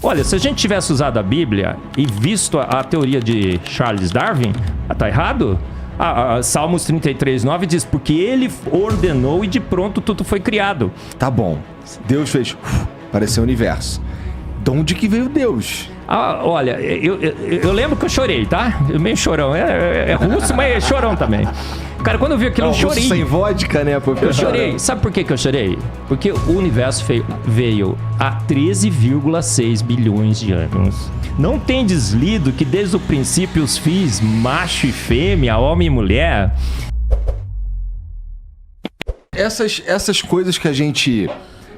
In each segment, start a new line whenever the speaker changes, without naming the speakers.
Olha, se a gente tivesse usado a Bíblia e visto a teoria de Charles Darwin, tá errado? Salmos 33:9 diz, porque ele ordenou e de pronto tudo foi criado.
Tá bom. Deus fez, apareceu o universo. De onde que veio Deus?
Olha, eu lembro que eu chorei, tá? Eu meio chorão. É russo, mas é chorão também. Cara, quando eu vi aquilo, eu chorei.
Sem vodka, né?
Eu chorei. Sabe por que eu chorei? Porque o universo veio há 13,6 bilhões de anos. Não tendes lido que desde o princípio os fiz macho e fêmea, homem e mulher?
Essas coisas que a gente...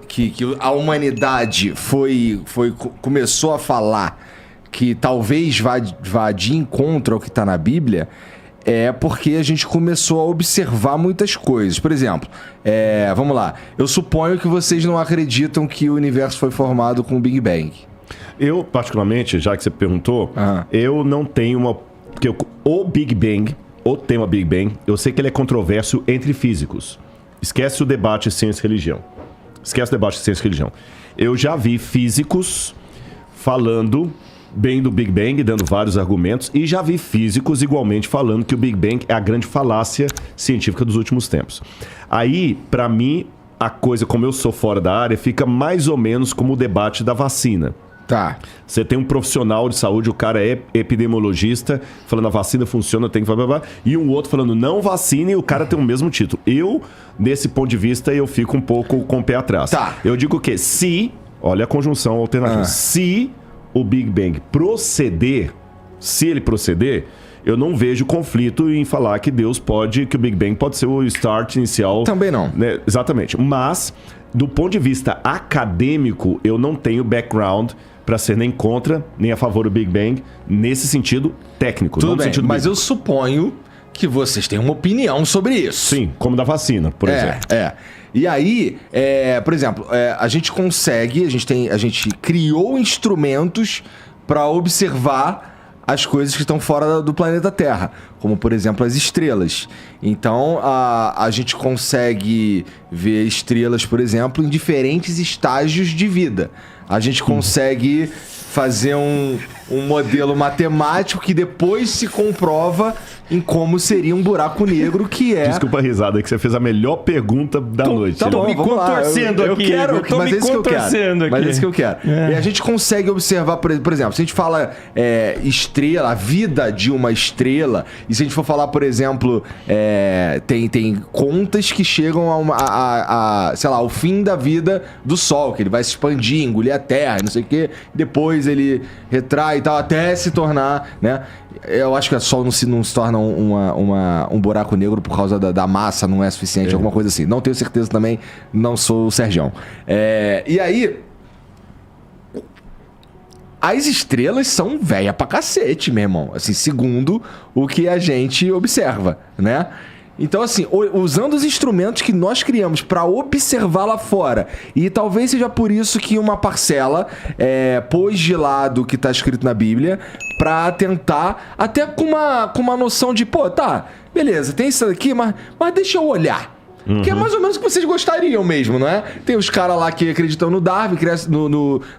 Que a humanidade começou a falar que talvez vá de encontro ao que está na Bíblia, é porque a gente começou a observar muitas coisas. Por exemplo, vamos lá, eu suponho que vocês não acreditam que o universo foi formado com o Big Bang.
Eu, particularmente, já que você perguntou, eu não tenho uma... Porque o Big Bang, o tema Big Bang, eu sei que ele é controverso entre físicos. Esquece o debate ciência e religião. Esquece o debate de ciência e religião. Eu já vi físicos falando bem do Big Bang, dando vários argumentos, e já vi físicos igualmente falando que o Big Bang é a grande falácia científica dos últimos tempos. Aí, pra mim, a coisa, como eu sou fora da área, fica mais ou menos como o debate da vacina.
Tá.
Você tem um profissional de saúde, o cara é epidemiologista, falando a vacina funciona, tem que... E um outro falando não vacine, e o cara tem o mesmo título. Eu, nesse ponto de vista, eu fico um pouco com o pé atrás.
Tá.
Eu digo que olha a conjunção alternativa, se o Big Bang proceder, se ele proceder, eu não vejo conflito em falar que que o Big Bang pode ser o start inicial.
Também não.
Né? Exatamente. Mas, do ponto de vista acadêmico, eu não tenho background para ser nem contra, nem a favor do Big Bang, nesse sentido técnico.
Tudo
não
bem,
sentido
mas eu suponho que vocês têm uma opinião sobre isso.
Sim, como da vacina, por exemplo.
E aí, por exemplo, a gente criou instrumentos para observar as coisas que estão fora do planeta Terra, como, por exemplo, as estrelas. Então, a gente consegue ver estrelas, por exemplo, em diferentes estágios de vida. A gente consegue fazer um modelo matemático que depois se comprova em como seria um buraco negro, que é...
Desculpa a risada, que você fez a melhor pergunta da noite.
Tá bom,
me contorcendo aqui.
Eu quero,
mas é isso que eu quero.
Mas é isso que eu quero. E a gente consegue observar, por exemplo, se a gente fala estrela, a vida de uma estrela, e se a gente for falar, por exemplo, tem contas que chegam sei lá, ao fim da vida do Sol, que ele vai se expandir, engolir a Terra, não sei o quê, depois ele retrai e tal, até se tornar, né? Eu acho que o Sol não se torna um buraco negro por causa da massa, não é suficiente, alguma coisa assim. Não tenho certeza também, não sou o Sergião. E aí, as estrelas são velha pra cacete, meu irmão. Assim, segundo o que a gente observa, né? Então, assim, usando os instrumentos que nós criamos para observar lá fora, e talvez seja por isso que uma parcela pôs de lado o que está escrito na Bíblia, para tentar, até com uma noção de, beleza, tem isso aqui, mas deixa eu olhar. Que é mais ou menos o que vocês gostariam mesmo, não é? Tem os caras lá que acreditam no Darwin,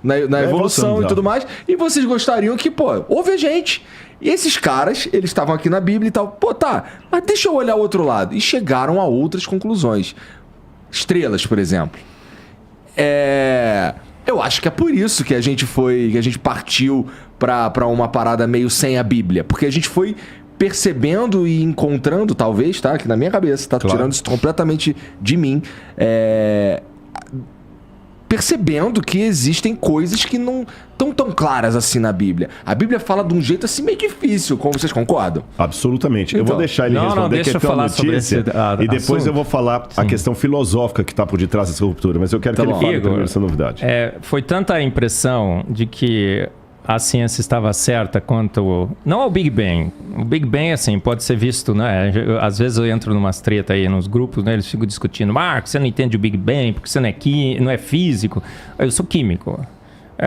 na evolução e tudo mais, e vocês gostariam que, ouve a gente. E esses caras, eles estavam aqui na Bíblia e tal, mas deixa eu olhar o outro lado. E chegaram a outras conclusões. Estrelas, por exemplo. Eu acho que é por isso que a gente partiu pra uma parada meio sem a Bíblia. Porque a gente foi percebendo e encontrando, talvez, tá? Aqui na minha cabeça, tá? Claro. Tirando isso completamente de mim. Percebendo que existem coisas que não estão tão claras assim na Bíblia. A Bíblia fala de um jeito assim meio difícil, como vocês concordam?
Absolutamente. Então, eu vou deixar ele responder que é tua notícia, e depois assunto. Eu vou falar a questão filosófica que está por detrás dessa ruptura, mas eu quero que ele fale primeiro essa novidade.
Foi tanta a impressão de que a ciência estava certa quanto... Não ao Big Bang. O Big Bang, assim, pode ser visto, né? Às vezes eu entro numas tretas aí nos grupos, né? Eles ficam discutindo. Marcos, você não entende o Big Bang porque você não é físico. Eu sou químico.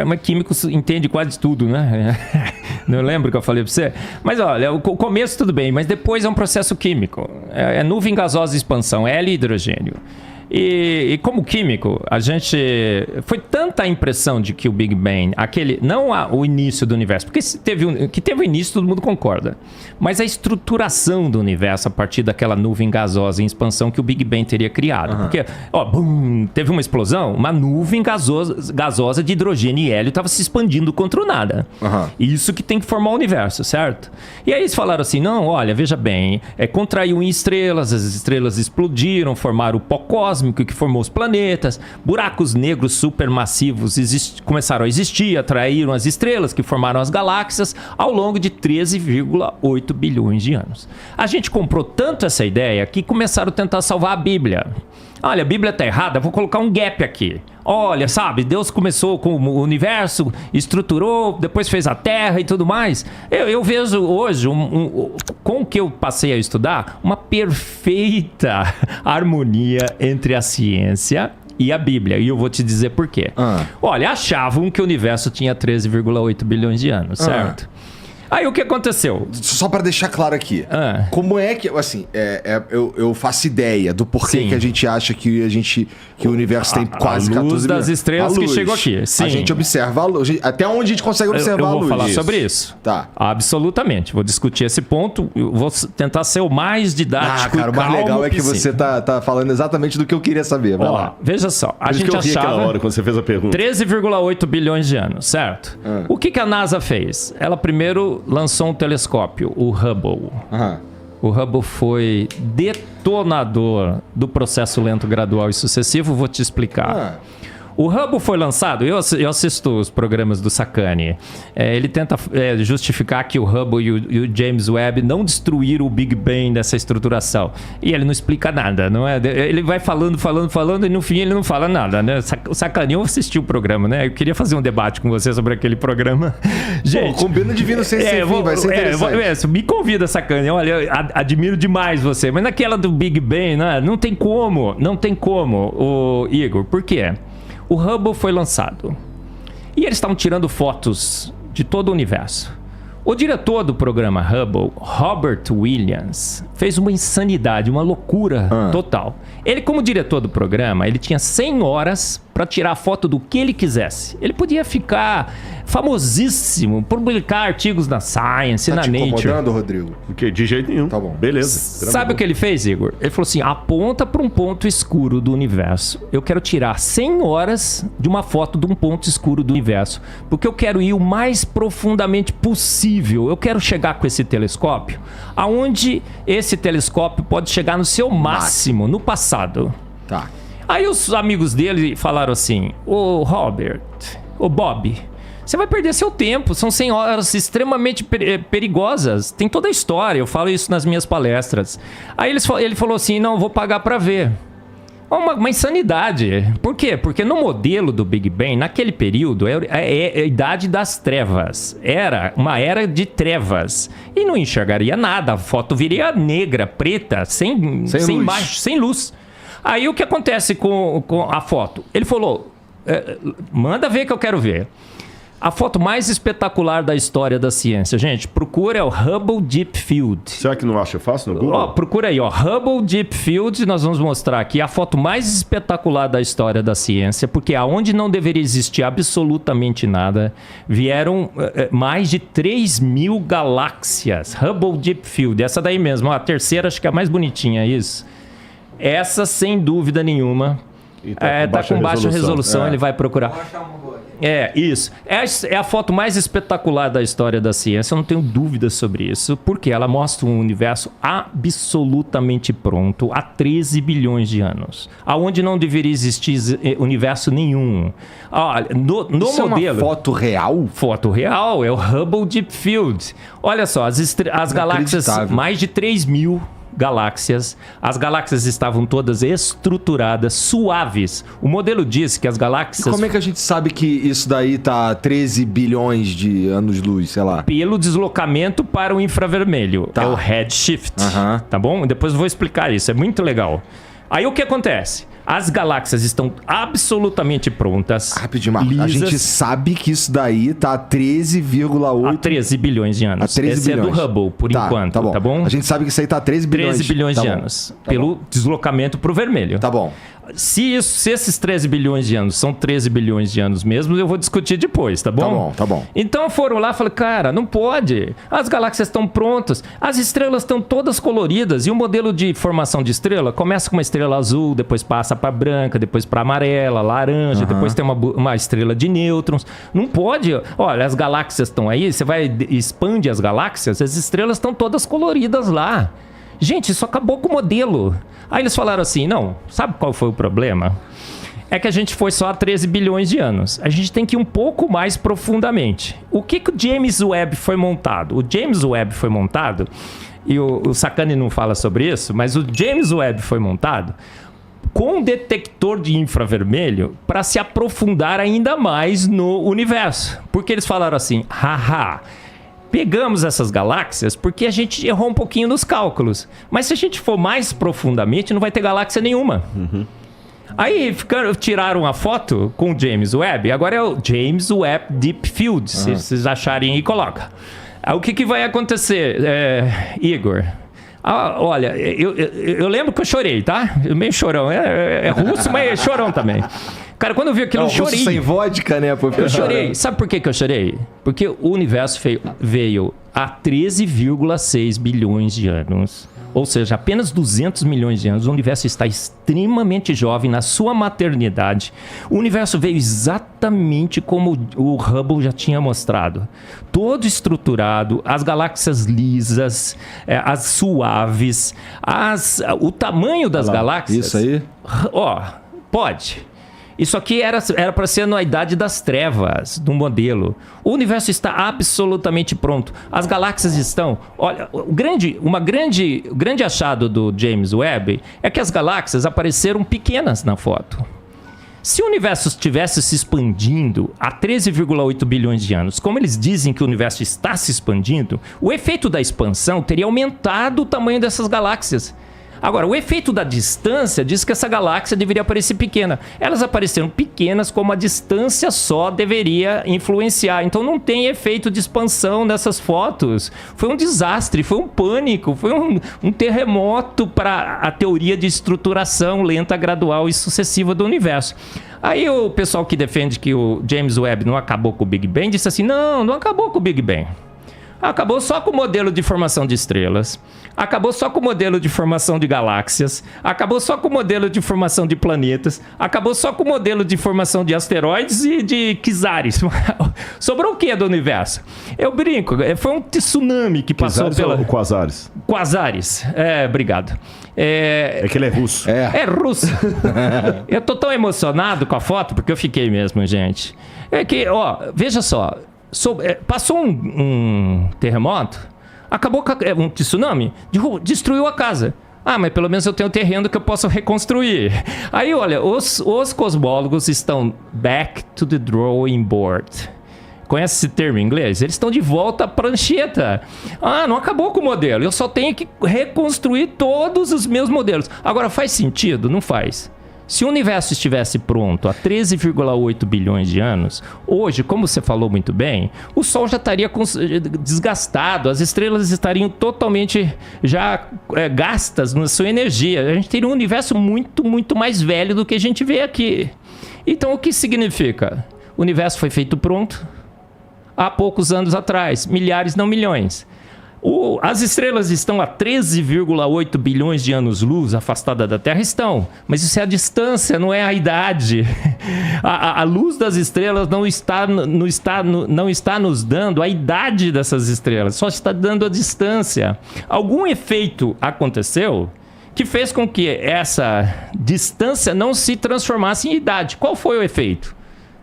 Mas químico entende quase tudo, né? Não lembro que eu falei pra você? Mas olha, o começo tudo bem, mas depois é um processo químico. É nuvem gasosa de expansão, é hélio e hidrogênio. E como químico, a gente... Foi tanta a impressão de que o Big Bang, não o início do universo, porque que teve o início, todo mundo concorda. Mas a estruturação do universo a partir daquela nuvem gasosa em expansão que o Big Bang teria criado. Porque, teve uma explosão, uma nuvem gasosa de hidrogênio e hélio estava se expandindo contra o nada. Isso que tem que formar o universo, certo? E aí eles falaram assim, não, olha, veja bem, contraiu em estrelas, as estrelas explodiram, formaram o pó cósmico que formou os planetas, buracos negros supermassivos começaram a existir, atraíram as estrelas que formaram as galáxias ao longo de 13,8 bilhões de anos. A gente comprou tanto essa ideia que começaram a tentar salvar a Bíblia. Olha, a Bíblia está errada, vou colocar um gap aqui. Olha, sabe, Deus começou com o universo, estruturou, depois fez a Terra e tudo mais. Eu vejo hoje, com o que eu passei a estudar, uma perfeita harmonia entre a ciência e a Bíblia. E eu vou te dizer por quê. Olha, achavam que o universo tinha 13,8 bilhões de anos, certo? Aí o que aconteceu?
Só para deixar claro aqui, como é que, assim, eu faço ideia do porquê que a gente acha que o universo tem quase 14
bilhões. A luz das estrelas que chegou aqui. Sim.
A gente observa a luz, até onde a gente consegue observar a luz.
Eu vou falar sobre isso.
Tá.
Absolutamente. Vou discutir esse ponto. Eu vou tentar ser o mais didático
cara, o mais legal é que você tá falando exatamente do que eu queria saber. Vai lá.
Veja só. A gente achava
hora, quando você fez a pergunta.
13,8 bilhões de anos, certo? O que a NASA fez? Ela primeiro lançou um telescópio, o Hubble. O Hubble foi detonador do processo lento, gradual e sucessivo. Vou te explicar. O Hubble foi lançado, eu assisto os programas do Sacani. Ele tenta justificar que o Hubble e o James Webb não destruíram o Big Bang dessa estruturação. E ele não explica nada, não é? Ele vai falando e no fim ele não fala nada, né? O Sacani, eu assisti o programa, né? Eu queria fazer um debate com você sobre aquele programa. Gente,
combina de vir no sem fim, vai ser interessante.
Me convida, Sacani. Olha, eu admiro demais você. Mas naquela do Big Bang, né? Não tem como, o Igor. Por quê? O Hubble foi lançado e eles estavam tirando fotos de todo o universo. O diretor do programa Hubble, Robert Williams, fez uma insanidade, uma loucura total. Ele, como diretor do programa, ele tinha 100 horas para tirar foto do que ele quisesse. Ele podia ficar famosíssimo, publicar artigos na Science, na Nature.
Tá te incomodando, Rodrigo?
Porque de jeito nenhum.
Tá bom.
Beleza.
Sabe o que ele fez, Igor? Ele falou assim, aponta para um ponto escuro do universo. Eu quero tirar 100 horas de uma foto de um ponto escuro do universo. Porque eu quero ir o mais profundamente possível. Eu quero chegar com esse telescópio aonde esse telescópio pode chegar no seu máximo, no passado.
Tá.
Aí os amigos dele falaram assim, ô Robert, ô Bob, você vai perder seu tempo, são 100 horas extremamente perigosas, tem toda a história, eu falo isso nas minhas palestras. Aí ele falou assim, não, vou pagar para ver. Uma insanidade. Por quê? Porque no modelo do Big Bang, naquele período, é a idade das trevas. Era uma era de trevas. E não enxergaria nada, a foto viria negra, preta, sem luz. Aí o que acontece com a foto? Ele falou, manda ver que eu quero ver. A foto mais espetacular da história da ciência. Gente, procura o Hubble Deep Field.
Será que não acha fácil no Google?
Procura aí, Hubble Deep Field. Nós vamos mostrar aqui a foto mais espetacular da história da ciência, porque aonde não deveria existir absolutamente nada, vieram mais de 3.000 galáxias. Hubble Deep Field, essa daí mesmo, a terceira, acho que é a mais bonitinha, isso. Essa, sem dúvida nenhuma, tá com baixa resolução, ele vai procurar. Isso. É a foto mais espetacular da história da ciência, eu não tenho dúvidas sobre isso, porque ela mostra um universo absolutamente pronto há 13 bilhões de anos, aonde não deveria existir universo nenhum. No
isso
modelo...
é uma foto real?
Foto real, é o Hubble Deep Field. Olha só, as galáxias, mais de 3.000 galáxias. As galáxias estavam todas estruturadas, suaves. O modelo diz que as galáxias...
E como é que a gente sabe que isso daí tá 13 bilhões de anos-luz, sei lá?
Pelo deslocamento para o infravermelho. É o redshift. Tá bom? Depois eu vou explicar isso. É muito legal. Aí o que acontece? As galáxias estão absolutamente prontas.
Rapidinho, Marcos. A gente sabe que isso daí tá a 13,8...
Há 13 bilhões de anos.
Esse
bilhões. É do Hubble, por enquanto, tá bom?
A gente sabe que isso aí tá a 13 bilhões.
13 bilhões de anos. Pelo deslocamento pro vermelho.
Tá bom.
se esses 13 bilhões de anos são 13 bilhões de anos mesmo, eu vou discutir depois, tá bom?
Tá bom.
Então foram lá e falaram, cara, não pode. As galáxias estão prontas, as estrelas estão todas coloridas e o modelo de formação de estrela começa com uma estrela azul, depois passa para branca, depois para amarela, laranja, depois tem uma estrela de nêutrons. Não pode. Olha, as galáxias estão aí, você vai expande as galáxias, as estrelas estão todas coloridas lá. Gente, isso acabou com o modelo. Aí eles falaram assim, não, sabe qual foi o problema? É que a gente foi só há 13 bilhões de anos. A gente tem que ir um pouco mais profundamente. O que o James Webb foi montado? O James Webb foi montado, e o Sacani não fala sobre isso, mas o James Webb foi montado com um detector de infravermelho para se aprofundar ainda mais no universo. Porque eles falaram assim, haha, pegamos essas galáxias porque a gente errou um pouquinho nos cálculos. Mas se a gente for mais profundamente, não vai ter galáxia nenhuma. Aí tiraram a foto com o James Webb. Agora é o James Webb Deep Field. Se vocês acharem aí, coloca. Aí, o que vai acontecer, Igor? Olha, eu lembro que eu chorei, tá? Meio chorão. É russo, mas é chorão também. Cara, quando eu vi aquilo, eu chorei.
Russo sem vodka, né?
Eu chorei. Sabe por que eu chorei? Porque o universo veio há 13,6 bilhões de anos. Ou seja, apenas 200 milhões de anos. O universo está extremamente jovem na sua maternidade. O universo veio exatamente como o Hubble já tinha mostrado. Todo estruturado, as galáxias lisas, as suaves, o tamanho das galáxias...
Isso aí?
Pode. Isso aqui era para ser na Idade das Trevas, do modelo. O universo está absolutamente pronto. As galáxias estão... Olha, o grande achado do James Webb é que as galáxias apareceram pequenas na foto. Se o universo estivesse se expandindo há 13,8 bilhões de anos, como eles dizem que o universo está se expandindo, o efeito da expansão teria aumentado o tamanho dessas galáxias. Agora, o efeito da distância diz que essa galáxia deveria aparecer pequena. Elas apareceram pequenas como a distância só deveria influenciar. Então não tem efeito de expansão nessas fotos. Foi um desastre, foi um pânico, foi um terremoto para a teoria de estruturação lenta, gradual e sucessiva do universo. Aí o pessoal que defende que o James Webb não acabou com o Big Bang disse assim, não acabou com o Big Bang. Acabou só com o modelo de formação de estrelas, acabou só com o modelo de formação de galáxias, acabou só com o modelo de formação de planetas, acabou só com o modelo de formação de asteroides e de quizares. Sobrou o que do universo? Eu brinco, foi um tsunami que passou pela...
Ou quasares?
Quasares, obrigado.
É que ele é russo.
É russo. Eu tô tão emocionado com a foto, porque eu fiquei mesmo, gente. É que, veja só... Passou um terremoto, acabou com um tsunami, destruiu a casa. Mas pelo menos eu tenho terreno que eu posso reconstruir. Aí, olha, os cosmólogos estão back to the drawing board. Conhece esse termo em inglês? Eles estão de volta à prancheta. Não acabou com o modelo, eu só tenho que reconstruir todos os meus modelos. Agora, faz sentido? Não faz. Se o universo estivesse pronto há 13,8 bilhões de anos, hoje, como você falou muito bem, o Sol já estaria desgastado, as estrelas estariam totalmente já gastas na sua energia. A gente teria um universo muito, muito mais velho do que a gente vê aqui. Então, o que significa? O universo foi feito pronto há poucos anos atrás, milhares, não milhões. As estrelas estão a 13,8 bilhões de anos-luz afastadas da Terra? Estão, mas isso é a distância, não é a idade. A luz das estrelas não está nos dando a idade dessas estrelas, só está dando a distância. Algum efeito aconteceu que fez com que essa distância não se transformasse em idade. Qual foi o efeito?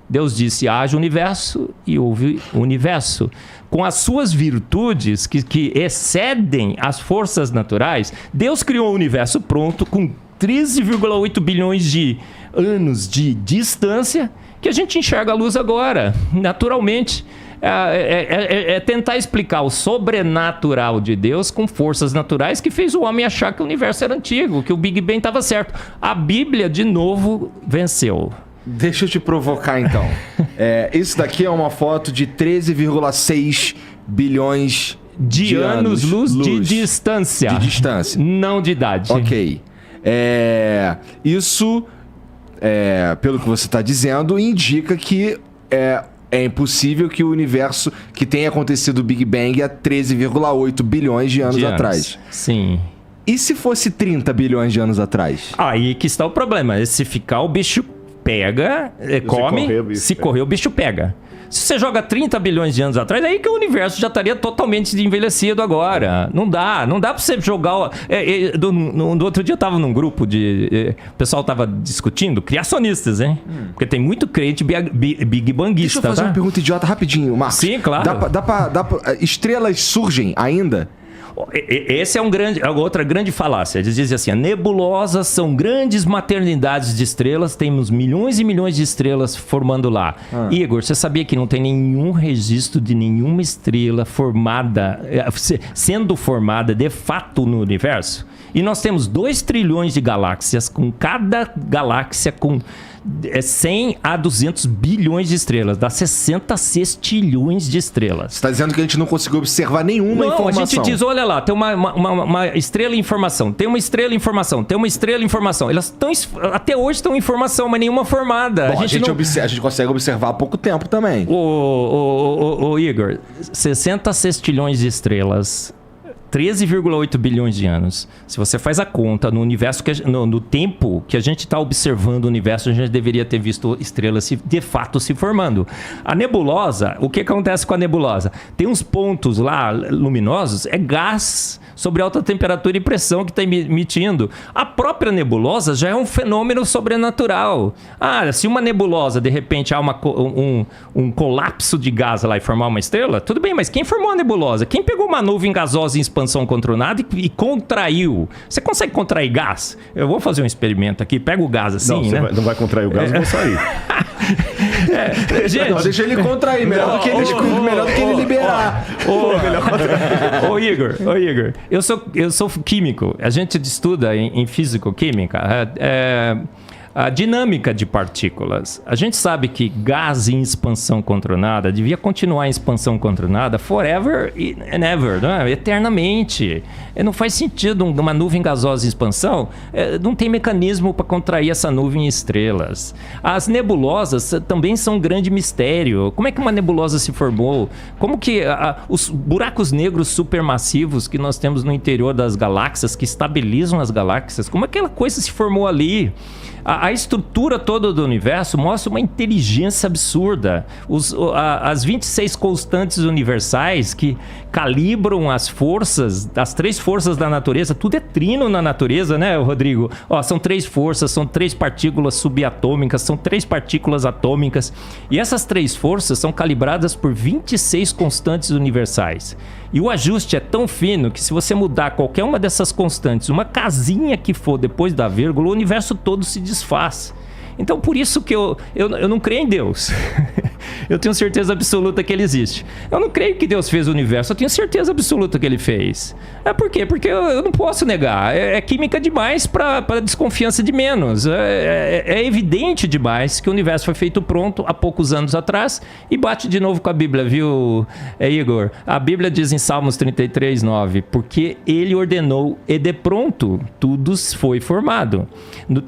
Deus disse, haja universo, e houve universo. Com as suas virtudes que excedem as forças naturais, Deus criou um universo pronto com 13,8 bilhões de anos de distância que a gente enxerga a luz agora, naturalmente. É tentar explicar o sobrenatural de Deus com forças naturais que fez o homem achar que o universo era antigo, que o Big Bang estava certo. A Bíblia, de novo, venceu.
Deixa eu te provocar, então. Isso daqui é uma foto de 13,6 bilhões de
anos-luz de distância.
De distância.
Não de idade.
Ok. Isso pelo que você está dizendo, indica que é impossível que o universo que tenha acontecido o Big Bang há 13,8 bilhões de anos atrás.
Sim.
E se fosse 30 bilhões de anos atrás?
Aí que está o problema. Se ficar, o bicho pega, come, se correr, o bicho pega. Se você joga 30 bilhões de anos atrás, aí que o universo já estaria totalmente envelhecido agora. Não dá pra você jogar... No outro dia eu tava num grupo de... o pessoal tava discutindo, criacionistas, hein? Porque tem muito crente big banguista,
Deixa eu fazer uma pergunta idiota rapidinho, Marcos.
Sim, claro.
Estrelas surgem ainda?
Esse é outra grande falácia. Eles dizem assim, nebulosas são grandes maternidades de estrelas, temos milhões e milhões de estrelas formando lá. Igor, você sabia que não tem nenhum registro de nenhuma estrela sendo formada de fato no universo? E nós temos 2 trilhões de galáxias, com cada galáxia com 100 a 200 bilhões de estrelas. Dá 60 sextilhões de estrelas.
Você está dizendo que a gente não conseguiu observar nenhuma informação.
Não, a gente diz, olha lá, tem uma estrela em formação, tem uma estrela em formação, tem uma estrela em formação. Elas até hoje estão em formação, mas nenhuma formada.
Bom, a gente consegue observar há pouco tempo também.
Ô Igor, 60 sextilhões de estrelas... 13,8 bilhões de anos. Se você faz a conta no universo, no tempo que a gente está observando o universo, a gente deveria ter visto estrelas de fato se formando. A nebulosa, o que acontece com a nebulosa? Tem uns pontos lá luminosos, é gás sobre alta temperatura e pressão que está emitindo. A própria nebulosa já é um fenômeno sobrenatural. Se uma nebulosa, de repente, há um colapso de gás lá e formar uma estrela, tudo bem, mas quem formou a nebulosa? Quem pegou uma nuvem gasosa em expansão controlada e contraiu? Você consegue contrair gás? Eu vou fazer um experimento aqui, pega o gás assim,
não,
né?
Não vai contrair o gás, eu vou sair.
Gente, não, deixa ele contrair, melhor do que ele liberar.
Ô Igor, eu sou químico. A gente estuda em físico-química a dinâmica de partículas. A gente sabe que gás em expansão controlada devia continuar em expansão controlada forever and ever, né? Eternamente. Não faz sentido uma nuvem gasosa em expansão, não tem mecanismo para contrair essa nuvem em estrelas. As nebulosas também são um grande mistério. Como é que uma nebulosa se formou? Como que os buracos negros supermassivos que nós temos no interior das galáxias, que estabilizam as galáxias, como aquela coisa se formou ali? A estrutura toda do universo mostra uma inteligência absurda. As 26 constantes universais que calibram as forças, as 3 forças da natureza, tudo é trino na natureza, né, Rodrigo? São 3 forças, são 3 partículas subatômicas, são 3 partículas atômicas. E essas 3 forças são calibradas por 26 constantes universais. E o ajuste é tão fino que se você mudar qualquer uma dessas constantes, uma casinha que for depois da vírgula, o universo todo se desfaz. Então, por isso que eu não creio em Deus. Eu tenho certeza absoluta que ele existe. Eu não creio que Deus fez o universo. Eu tenho certeza absoluta que ele fez. Por quê? Porque eu não posso negar. É química demais para desconfiança de menos. É evidente demais que o universo foi feito pronto há poucos anos atrás e bate de novo com a Bíblia, viu, Igor? A Bíblia diz em Salmos 33:9, porque ele ordenou e de pronto tudo foi formado.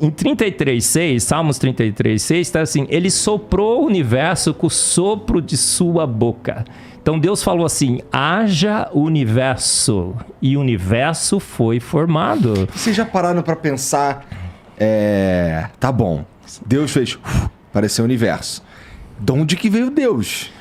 Em 33:6, Salmos 33:6 está assim, ele soprou o universo com o sopro de sua boca. Então Deus falou assim, haja universo, e o universo foi formado.
Vocês já pararam para pensar, tá bom, Deus fez, pareceu universo. De onde que veio Deus?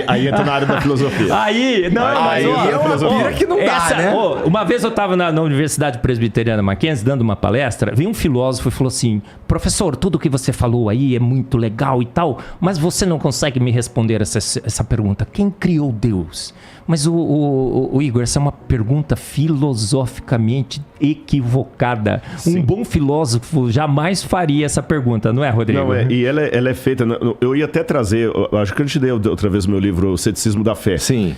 Aí entra na área da filosofia.
Aí é uma pira que não dá, né? Uma vez eu estava na Universidade Presbiteriana Mackenzie dando uma palestra, veio um filósofo e falou assim, professor, tudo que você falou aí é muito legal e tal, mas você não consegue me responder essa pergunta. Quem criou Deus? Mas o Igor, essa é uma pergunta filosoficamente equivocada. Sim. Um bom filósofo jamais faria essa pergunta, não é, Rodrigo?
Não, e ela é feita... Eu ia até trazer... Acho que eu te dei outra vez o meu livro, O Ceticismo da Fé.
Sim.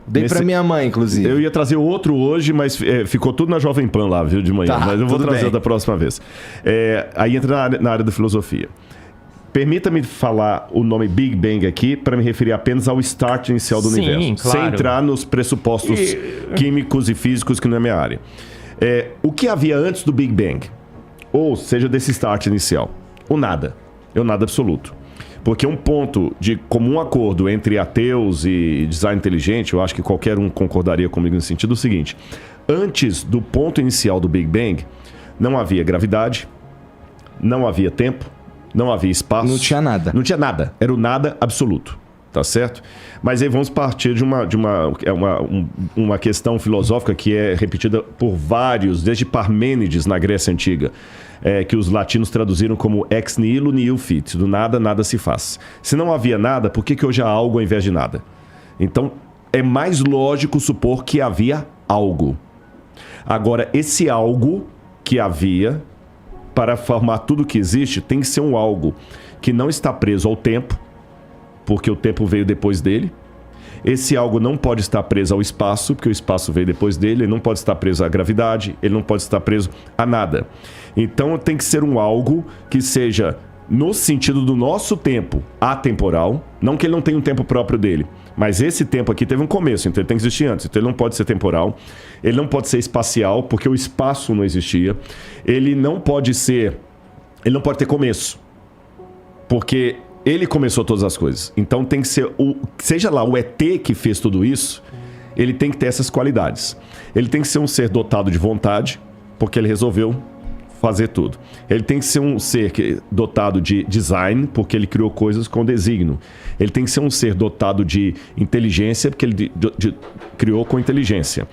Dei pra minha mãe, inclusive.
Eu ia trazer outro hoje, mas ficou tudo na Jovem Pan lá, viu, de manhã. Mas eu vou trazer da próxima vez. Aí entra na área da filosofia. Permita-me falar o nome Big Bang aqui para me referir apenas ao start inicial do universo. Claro. Sem entrar nos pressupostos químicos e físicos que não é minha área. O que havia antes do Big Bang? ou seja desse start inicial. O nada. É o nada absoluto. Porque um ponto de comum acordo entre ateus e design inteligente, eu acho que qualquer um concordaria comigo nesse sentido, é o seguinte: antes do ponto inicial do Big Bang, não havia gravidade, não havia tempo, não havia espaço.
Não tinha nada.
Não tinha nada. Era o nada absoluto. Tá certo? Mas aí vamos partir de uma questão filosófica que é repetida por vários, desde Parmênides na Grécia Antiga, que os latinos traduziram como ex nihilo nihil fit. Do nada, nada se faz. Se não havia nada, por que hoje há algo ao invés de nada? Então, é mais lógico supor que havia algo. Agora, esse algo que havia, para formar tudo que existe, tem que ser um algo que não está preso ao tempo, porque o tempo veio depois dele. Esse algo não pode estar preso ao espaço, porque o espaço veio depois dele. Ele não pode estar preso à gravidade, ele não pode estar preso a nada. Então tem que ser um algo que seja, no sentido do nosso tempo, atemporal. Não que ele não tenha um tempo próprio dele, mas esse tempo aqui teve um começo, então ele tem que existir antes. Então ele não pode ser temporal, ele não pode ser espacial, porque o espaço não existia. Ele não pode ter começo, porque ele começou todas as coisas. Então tem que ser, seja lá o ET que fez tudo isso, ele tem que ter essas qualidades. Ele tem que ser um ser dotado de vontade, porque ele resolveu fazer tudo. Ele tem que ser um ser dotado de design, porque ele criou coisas com desígnio. Ele tem que ser um ser dotado de inteligência, porque ele criou com inteligência.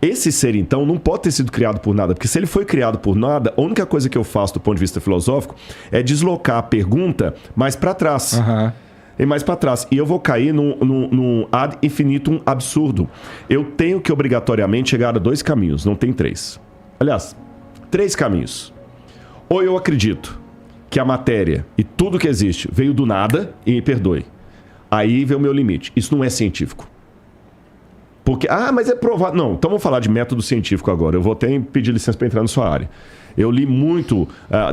Esse ser, então, não pode ter sido criado por nada, porque se ele foi criado por nada, a única coisa que eu faço do ponto de vista filosófico é deslocar a pergunta mais para trás. E mais para trás. E eu vou cair num ad infinitum absurdo. Eu tenho que obrigatoriamente chegar a 2 caminhos, não tem 3. Aliás, 3 caminhos. Ou eu acredito que a matéria e tudo que existe veio do nada, e me perdoe. Aí vem o meu limite. Isso não é científico. Porque, mas é provado. Não, então vamos falar de método científico agora. Eu vou até pedir licença para entrar na sua área. Eu li muito,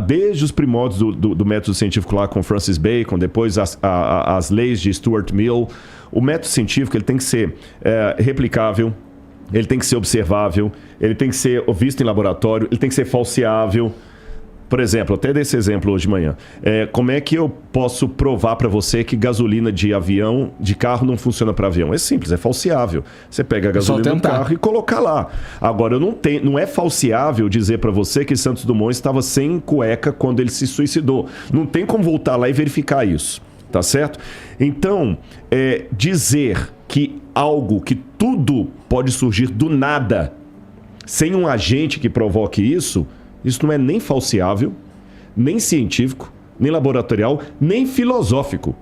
desde os primórdios do método científico lá com Francis Bacon, depois as leis de Stuart Mill. O método científico ele tem que ser replicável, ele tem que ser observável, ele tem que ser visto em laboratório, ele tem que ser falseável. Por exemplo, até desse exemplo hoje de manhã. Como é que eu posso provar para você que gasolina de carro não funciona para avião? É simples, é falseável. Você pega a gasolina do carro e coloca lá. Agora, não é falseável dizer para você que Santos Dumont estava sem cueca quando ele se suicidou. Não tem como voltar lá e verificar isso. Tá certo? Então, dizer que que tudo pode surgir do nada, sem um agente que provoque isso não é nem falseável, nem científico, nem laboratorial, nem filosófico.